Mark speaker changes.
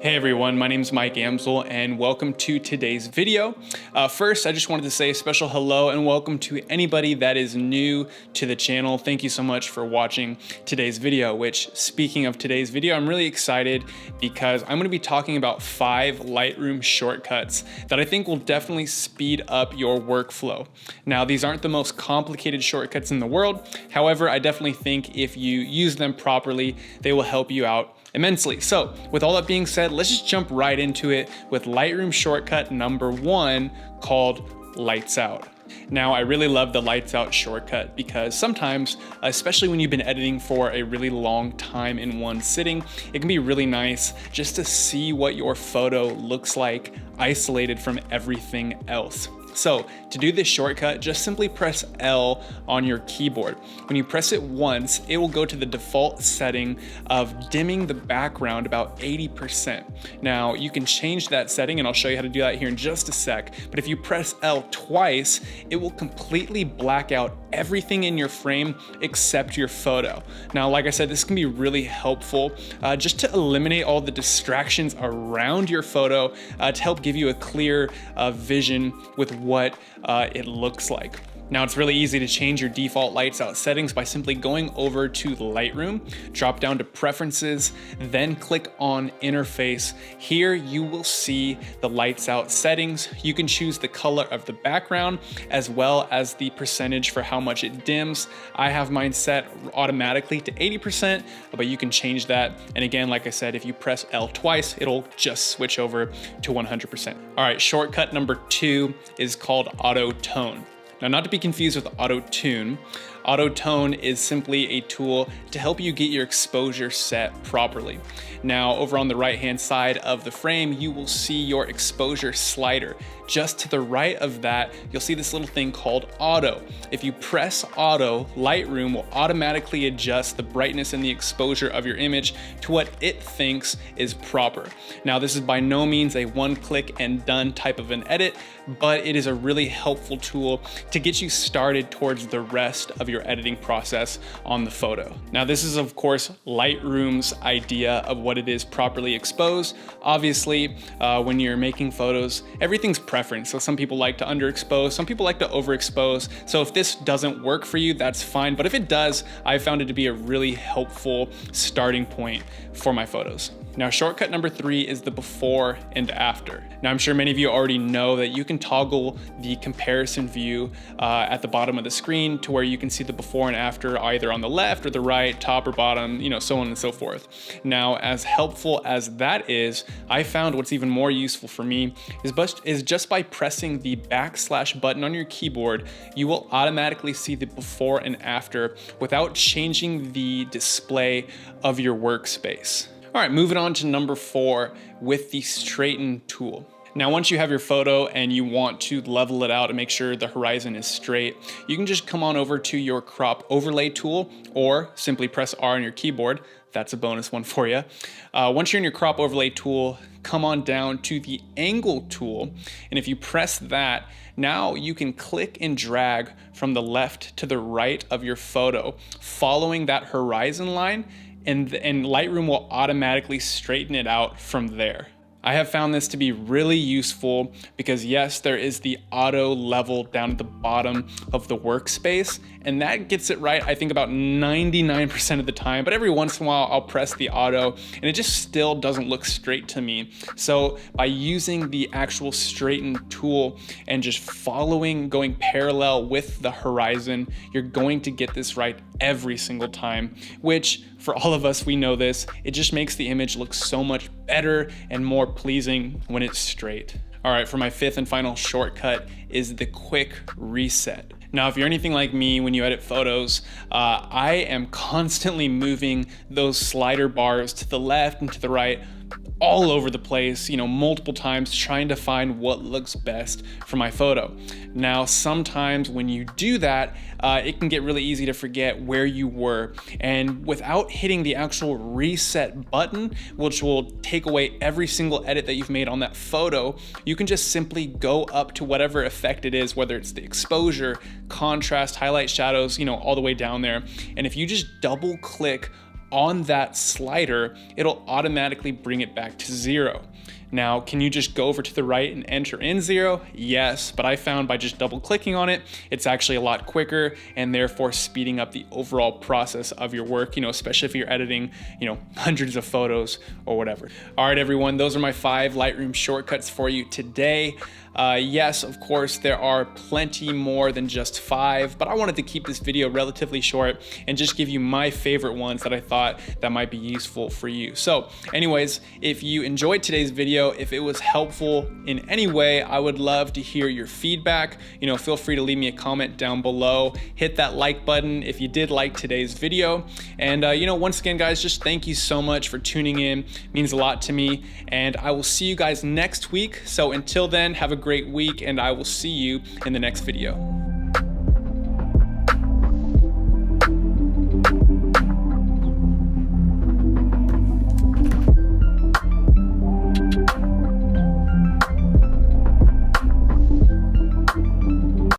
Speaker 1: Hey everyone, my name is Mike Amsel and welcome to today's video. First, I just wanted to say a special hello and welcome to anybody that is new to the channel. Thank you so much for watching today's video, which, speaking of today's video, I'm really excited because I'm going to be talking about 5 Lightroom shortcuts that I think will definitely speed up your workflow. Now, these aren't the most complicated shortcuts in the world. However, I definitely think if you use them properly, they will help you out immensely. So with all that being said, let's just jump right into it with Lightroom shortcut number 1 called Lights Out. Now, I really love the Lights Out shortcut because sometimes, especially when you've been editing for a really long time in one sitting, it can be really nice just to see what your photo looks like isolated from everything else. So to do this shortcut, just simply press L on your keyboard. When you press it once, it will go to the default setting of dimming the background about 80%. Now you can change that setting and I'll show you how to do that here in just a sec. But if you press L twice, it will completely black out everything in your frame except your photo. Now, like I said, this can be really helpful just to eliminate all the distractions around your photo to help give you a clear vision with what it looks like. Now, it's really easy to change your default lights out settings by simply going over to Lightroom, drop down to Preferences, then click on Interface. Here you will see the lights out settings. You can choose the color of the background as well as the percentage for how much it dims. I have mine set automatically to 80%, but you can change that. And again, like I said, if you press L twice, it'll just switch over to 100%. All right, shortcut number 2 is called Auto Tone. Now, not to be confused with Auto Tune. Auto Tone is simply a tool to help you get your exposure set properly. Now, over on the right-hand side of the frame, you will see your exposure slider. Just to the right of that, you'll see this little thing called Auto. If you press Auto, Lightroom will automatically adjust the brightness and the exposure of your image to what it thinks is proper. Now, this is by no means a one-click and done type of an edit, but it is a really helpful tool to get you started towards the rest of your editing process on the photo. Now, this is of course Lightroom's idea of what it is properly exposed. Obviously, when you're making photos, everything's preference. So some people like to underexpose, some people like to overexpose. So if this doesn't work for you, that's fine. But if it does, I found it to be a really helpful starting point for my photos. Now, shortcut number 3 is the before and after. Now, I'm sure many of you already know that you can toggle the comparison view at the bottom of the screen to where you can see the before and after either on the left or the right, top or bottom, so on and so forth. Now, as helpful as that is, I found what's even more useful for me is just by pressing the / button on your keyboard, you will automatically see the before and after without changing the display of your workspace. All right, moving on to number 4 with the straighten tool. Now, once you have your photo and you want to level it out and make sure the horizon is straight, you can just come on over to your crop overlay tool or simply press R on your keyboard. That's a bonus one for you. Once you're in your crop overlay tool, come on down to the angle tool. And if you press that, now you can click and drag from the left to the right of your photo, following that horizon line, and Lightroom will automatically straighten it out from there. I have found this to be really useful because yes, there is the auto level down at the bottom of the workspace, and that gets it right, I think about 99% of the time, but every once in a while I'll press the auto and it just still doesn't look straight to me. So by using the actual straighten tool and just going parallel with the horizon, you're going to get this right every single time, which for all of us, we know this, it just makes the image look so much better and more pleasing when it's straight. All right, for my 5th and final shortcut is the quick reset. Now, if you're anything like me, when you edit photos, I am constantly moving those slider bars to the left and to the right all over the place, multiple times, trying to find what looks best for my photo. Now, sometimes when you do that, it can get really easy to forget where you were. And without hitting the actual reset button, which will take away every single edit that you've made on that photo, you can just simply go up to whatever effect it is, whether it's the exposure, contrast, highlight, shadows, all the way down there. And if you just double click on that slider, it'll automatically bring it back to 0. Now, can you just go over to the right and enter in 0? Yes, but I found by just double clicking on it, it's actually a lot quicker and therefore speeding up the overall process of your work, especially if you're editing, hundreds of photos or whatever. All right, everyone, those are my 5 Lightroom shortcuts for you today. Yes, of course, there are plenty more than just 5, but I wanted to keep this video relatively short and just give you my favorite ones that I thought that might be useful for you. So anyways, if you enjoyed today's video, if it was helpful in any way, I would love to hear your feedback. Feel free to leave me a comment down below. Hit that like button if you did like today's video. And once again, guys, just thank you so much for tuning in. It means a lot to me. And I will see you guys next week. So until then, have a great week, and I will see you in the next video.